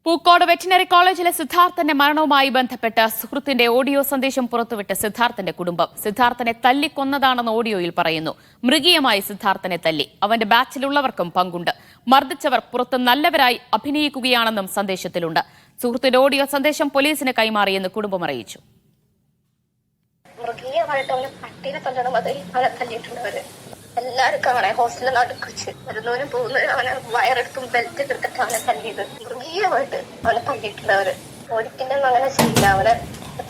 Pookode veterinary കോളേജിലെ സിദ്ധാർത്ഥന്റെ മരണവുമായി ബന്ധപ്പെട്ട് സുഹൃത്തിന്റെ ഓഡിയോ സന്ദേശം പുറത്തുവിട്ട സിദ്ധാർത്ഥന്റെ കുടുംബം സിദ്ധാർത്ഥനെ തല്ലിക്കൊന്നതാണെന്ന് ഓഡിയോയിൽ പറയുന്നു. മൃഗീയമായി സിദ്ധാർത്ഥനെ തല്ലി. അവന്റെ ബാച്ചിലുള്ളവർക്കും പങ്കുണ്ട്. മർദ്ദിച്ചവർ പുറത്ത് നല്ലവരായി അഭിനയിക്കുകയാണെന്നും സന്ദേശത്തിലുണ്ട്. സുഹൃത്തിന്റെ ഓഡിയോ സന്ദേശം പോലീസിന് കൈമാറിയെന്ന് കുടുംബം അറിയിച്ചു. എല്ലാവർക്കും അവനെ ഹോസ്റ്റലിൽ നടുക്കിച്ച് വരുന്നവനും പോകുന്നവരും അവനെ വയറെടുത്തും ബെൽറ്റ് എടുത്തിട്ട് അവനെ തല്ലിയത് മൃഗീയമായിട്ട് അവനെ തല്ലിയിട്ടുള്ളവര്. ഓടിക്കിന്റെ അങ്ങനെ ചെയ്യില്ല, അവനെ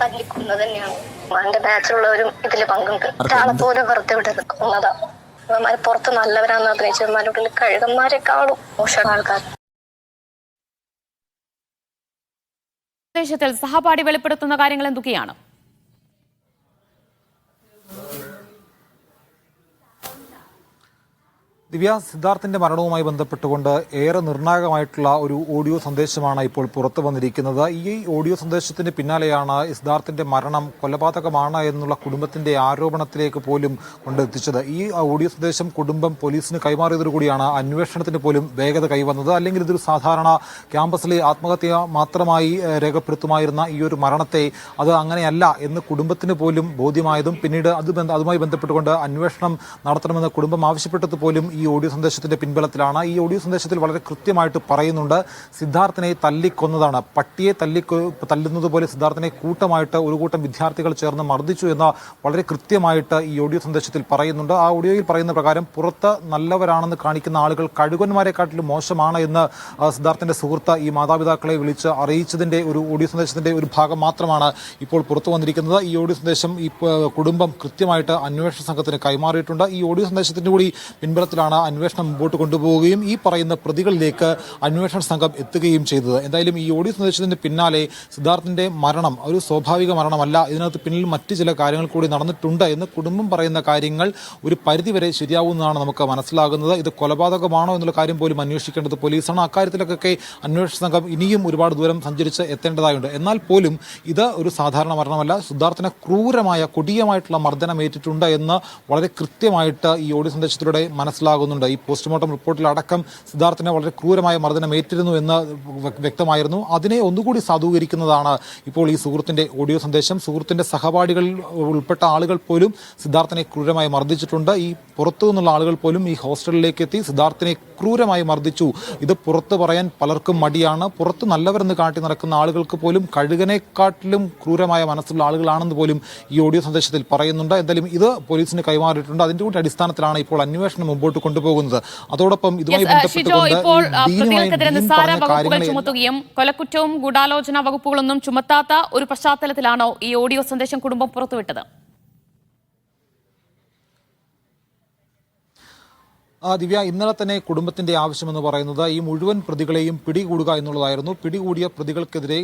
തല്ലിക്കുന്നത് തന്നെയാണ്. അവന്റെ ബാച്ചിലുള്ളവരും ഇതില് പങ്കുണ്ട്. ഒരാളെ പോലും വെറുതെ വിട്ടത് കൊന്നതാ. അവന്മാര് പുറത്ത് നല്ലവരാന്ന് അഭിനയിച്ചവന്മാരുടെ കഴുകന്മാരെക്കാളും മോശം ആൾക്കാർ. സഹപാഠി വെളിപ്പെടുത്തുന്ന കാര്യങ്ങൾ എന്തൊക്കെയാണ്? ദിവ്യ, സിദ്ധാർത്ഥിന്റെ മരണവുമായി ബന്ധപ്പെട്ടുകൊണ്ട് ഏറെ നിർണായകമായിട്ടുള്ള ഒരു ഓഡിയോ സന്ദേശമാണ് ഇപ്പോൾ പുറത്തു വന്നിരിക്കുന്നത്. ഈ ഓഡിയോ സന്ദേശത്തിന് പിന്നാലെയാണ് സിദ്ധാർത്ഥിന്റെ മരണം കൊലപാതകമാണ് എന്നുള്ള കുടുംബത്തിന്റെ ആരോപണത്തിലേക്ക് പോലും കൊണ്ടെത്തിച്ചത്. ഈ ഓഡിയോ സന്ദേശം കുടുംബം പോലീസിന് കൈമാറിയതോടുകൂടിയാണ് അന്വേഷണത്തിന് പോലും വേഗത കൈവന്നത്. അല്ലെങ്കിൽ ഇതൊരു സാധാരണ ക്യാമ്പസിലെ ആത്മഹത്യ മാത്രമായി രേഖപ്പെടുത്തുമായിരുന്ന ഈ ഒരു മരണത്തെ അത് അങ്ങനെയല്ല എന്ന് കുടുംബത്തിന് പോലും ബോധ്യമായതും പിന്നീട് അതുമായി ബന്ധപ്പെട്ടുകൊണ്ട് അന്വേഷണം നടത്തണമെന്ന് കുടുംബം ആവശ്യപ്പെട്ടത് പോലും ഈ ഓഡിയോ സന്ദേശത്തിന്റെ പിൻബലത്തിലാണ്. ഈ ഓഡിയോ സന്ദേശത്തിൽ വളരെ കൃത്യമായിട്ട് പറയുന്നുണ്ട്, സിദ്ധാർത്ഥിനെ തല്ലിക്കൊന്നതാണ്. പട്ടിയെ തല്ലുന്നത് പോലെ സിദ്ധാർത്ഥിനെ കൂട്ടമായിട്ട് ഒരു കൂട്ടം വിദ്യാർത്ഥികൾ ചേർന്ന് മർദ്ദിച്ചു എന്ന് വളരെ കൃത്യമായിട്ട് ഈ ഓഡിയോ സന്ദേശത്തിൽ പറയുന്നുണ്ട്. ആ ഓഡിയോയിൽ പറയുന്ന പ്രകാരം പുറത്ത് നല്ലവരാണെന്ന് കാണിക്കുന്ന ആളുകൾ കഴുകന്മാരെക്കാട്ടിലും മോശമാണ് എന്ന് സിദ്ധാർത്ഥിന്റെ സുഹൃത്ത് ഈ മാതാപിതാക്കളെ വിളിച്ച് അറിയിച്ചതിന്റെ ഒരു ഓഡിയോ സന്ദേശത്തിന്റെ ഒരു ഭാഗം മാത്രമാണ് ഇപ്പോൾ പുറത്തു വന്നിരിക്കുന്നത്. ഈ ഓഡിയോ സന്ദേശം ഈ കുടുംബം കൃത്യമായിട്ട് അന്വേഷണ സംഘത്തിന് കൈമാറിയിട്ടുണ്ട്. ഈ ഓഡിയോ സന്ദേശത്തിന്റെ കൂടി പിൻബലത്തിലാണ് അന്വേഷണം മുമ്പോട്ട് കൊണ്ടുപോവുകയും ഈ പറയുന്ന പ്രതികളിലേക്ക് അന്വേഷണ സംഘം എത്തുകയും ചെയ്തത്. എന്തായാലും ഈ ഓഡിയോ സന്ദേശത്തിന് പിന്നാലെ സിദ്ധാർത്ഥിന്റെ മരണം ഒരു സ്വാഭാവിക മരണമല്ല, ഇതിനകത്ത് പിന്നിൽ മറ്റു ചില കാര്യങ്ങൾ കൂടി നടന്നിട്ടുണ്ട് എന്ന് കുടുംബം പറയുന്ന കാര്യങ്ങൾ ഒരു പരിധിവരെ ശരിയാവുന്നതാണ് നമുക്ക് മനസ്സിലാകുന്നത്. ഇത് കൊലപാതകമാണോ എന്നുള്ള കാര്യം പോലും അന്വേഷിക്കേണ്ടത് പോലീസാണ്. അക്കാര്യത്തിലൊക്കെ അന്വേഷണ സംഘം ഇനിയും ഒരുപാട് ദൂരം സഞ്ചരിച്ച് എത്തേണ്ടതായുണ്ട്. എന്നാൽ പോലും ഇത് ഒരു സാധാരണ മരണമല്ല, സിദ്ധാർത്ഥിന് ക്രൂരമായ കൊടിയമായിട്ടുള്ള മർദ്ദനമേറ്റിട്ടുണ്ട് എന്ന് വളരെ കൃത്യമായിട്ട് ഈ ഓഡിയോ സന്ദേശത്തിലൂടെ മനസ്സിലാകുന്നുണ്ട്. ഈ പോസ്റ്റ്മോർട്ടം റിപ്പോർട്ടിലടക്കം സിദ്ധാർത്ഥിനെ വളരെ ക്രൂരമായ മർദ്ദനമേറ്റിരുന്നു എന്ന് വ്യക്തമായിരുന്നു. അതിനെ ഒന്നുകൂടി സാധൂകരിക്കുന്നതാണ് ഇപ്പോൾ ഈ സുഹൃത്തിന്റെ ഓഡിയോ സന്ദേശം. സുഹൃത്തിന്റെ സഹപാഠികൾ ഉൾപ്പെട്ട ആളുകൾ പോലും സിദ്ധാർത്ഥിനെ ക്രൂരമായി മർദ്ദിച്ചിട്ടുണ്ട്. ഈ പുറത്തു നിന്നുള്ള ആളുകൾ പോലും ഈ ഹോസ്റ്റലിലേക്ക് എത്തി സിദ്ധാർത്ഥിനെ ക്രൂരമായി മർദ്ദിച്ചു. ഇത് പുറത്ത് പറയാൻ പലർക്കും മടിയാണ്. പുറത്ത് നല്ലവരെന്ന് കാട്ടി നടക്കുന്ന ആളുകൾക്ക് പോലും കഴുകനെക്കാട്ടിലും ക്രൂരമായ മനസ്സുള്ള ആളുകളാണെന്ന് പോലും ഈ ഓഡിയോ സന്ദേശത്തിൽ പറയുന്നുണ്ട്. എന്തായാലും ഇത് പോലീസിന് കൈമാറിയിട്ടുണ്ട്. അതിന്റെ കൂടി അടിസ്ഥാനത്തിലാണ് ഇപ്പോൾ അന്വേഷണം മുമ്പോട്ട് കൊണ്ടുപോകുന്നത്. അതോടൊപ്പം ഇതുമായി ചുമത്തുകയും കൊലക്കുറ്റവും ഗൂഢാലോചന വകുപ്പുകളൊന്നും ചുമത്താത്ത ഒരു പശ്ചാത്തലത്തിലാണോ ഈ ഓഡിയോ സന്ദേശം കുടുംബം പുറത്തുവിട്ടത്? ദിവ്യ, ഇന്നലെ തന്നെ കുടുംബത്തിന്റെ ആവശ്യമെന്ന് പറയുന്നത് ഈ മുഴുവൻ പ്രതികളെയും പിടികൂടുക എന്നുള്ളതായിരുന്നു. പിടികൂടിയ പ്രതികൾക്കെതിരെ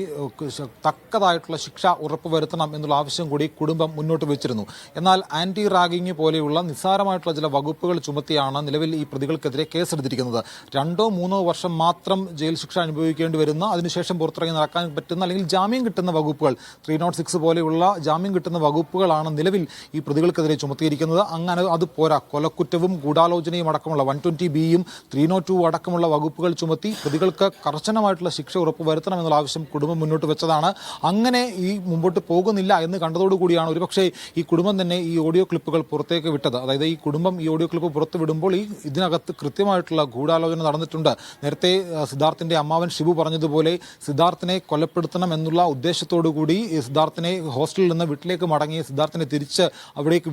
തക്കതായിട്ടുള്ള ശിക്ഷ ഉറപ്പുവരുത്തണം എന്നുള്ള ആവശ്യം കൂടി കുടുംബം മുന്നോട്ട് വെച്ചിരുന്നു. എന്നാൽ ആന്റി റാഗിംഗ് പോലെയുള്ള നിസ്സാരമായിട്ടുള്ള ചില വകുപ്പുകൾ ചുമത്തിയാണ് നിലവിൽ ഈ പ്രതികൾക്കെതിരെ കേസെടുത്തിരിക്കുന്നത്. 2-3 വർഷം മാത്രം ജയിൽ ശിക്ഷ അനുഭവിക്കേണ്ടി വരുന്ന, അതിനുശേഷം പുറത്തിറങ്ങി നടക്കാൻ പറ്റുന്ന അല്ലെങ്കിൽ ജാമ്യം കിട്ടുന്ന വകുപ്പുകൾ 306 പോലെയുള്ള ജാമ്യം കിട്ടുന്ന വകുപ്പുകളാണ് നിലവിൽ ഈ പ്രതികൾക്കെതിരെ ചുമത്തിയിരിക്കുന്നത്. അങ്ങനെ അത് പോരാ, കൊലക്കുറ്റവും ഗൂഢാലോചനയും അടക്കമുള്ള 120B-യും 302 അടക്കമുള്ള വകുപ്പുകൾ ചുമത്തി പ്രതികൾക്ക് കർശനമായിട്ടുള്ള ശിക്ഷ ഉറപ്പുവരുത്തണം എന്നുള്ള ആവശ്യം കുടുംബം മുന്നോട്ട് വെച്ചതാണ്. അങ്ങനെ ഈ മുമ്പോട്ട് പോകുന്നില്ല എന്ന് കണ്ടതോടുകൂടിയാണ് ഒരുപക്ഷെ ഈ കുടുംബം തന്നെ ഈ ഓഡിയോ ക്ലിപ്പുകൾ പുറത്തേക്ക് വിട്ടത്. അതായത് ഈ കുടുംബം ഈ ഓഡിയോ ക്ലിപ്പ് പുറത്തു വിടുമ്പോൾ ഇതിനകത്ത് കൃത്യമായിട്ടുള്ള ഗൂഢാലോചന നടന്നിട്ടുണ്ട്. നേരത്തെ സിദ്ധാർത്ഥിന്റെ അമ്മാവൻ ഷിബു പറഞ്ഞതുപോലെ സിദ്ധാർത്ഥിനെ കൊലപ്പെടുത്തണം എന്നുള്ള ഉദ്ദേശത്തോടുകൂടി സിദ്ധാർത്ഥിനെ ഹോസ്റ്റലിൽ നിന്ന് വീട്ടിലേക്ക് മടങ്ങി സിദ്ധാർത്ഥിനെ തിരിച്ച് അവിടേക്ക്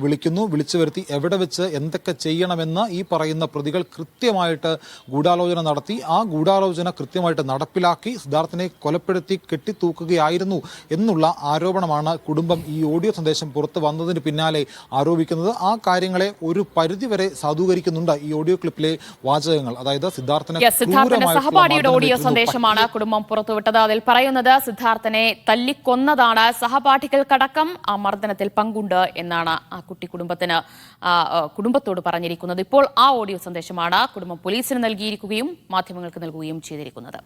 വിളിച്ചു വരുത്തി എവിടെ വെച്ച് എന്തൊക്കെ ചെയ്യണമെന്ന് ഈ പറയുന്ന പ്രതികൾ കൃത്യമായിട്ട് ഗൂഢാലോചന നടത്തി. ആ ഗൂഢാലോചന കൃത്യമായിട്ട് നടപ്പിലാക്കി സിദ്ധാർത്ഥിനെ കൊലപ്പെടുത്തി കെട്ടിത്തൂക്കുകയായിരുന്നു എന്നുള്ള ആരോപണമാണ് കുടുംബം ഈ ഓഡിയോ സന്ദേശം പുറത്തു വന്നതിന് പിന്നാലെ ആരോപിക്കുന്നത്. ആ കാര്യങ്ങളെ ഒരു പരിധിവരെ സാധൂകരിക്കുന്നുണ്ട് ഈ ഓഡിയോ ക്ലിപ്പിലെ വാചകങ്ങൾ. അതായത് സിദ്ധാർത്ഥിന്റെ സഹപാഠിയുടെ ഓഡിയോ സന്ദേശമാണ് കുടുംബം പുറത്തുവിട്ടത്. അതിൽ പറയുന്നത് സിദ്ധാർത്ഥിനെ തല്ലിക്കൊന്നതാണ്, സഹപാഠികൾക്കടക്കം ആ മർദ്ദനത്തിൽ പങ്കുണ്ട് എന്നാണ് ആ കുട്ടി കുടുംബത്തോട് പറഞ്ഞിരിക്കുന്നത്. ഇപ്പോൾ ആ ഓഡിയോ സന്ദേശമാണ് കുടുംബം പോലീസിന് നൽകിയിരിക്കുകയും മാധ്യമങ്ങൾക്ക് നൽകുകയും ചെയ്തിരിക്കുന്നത്.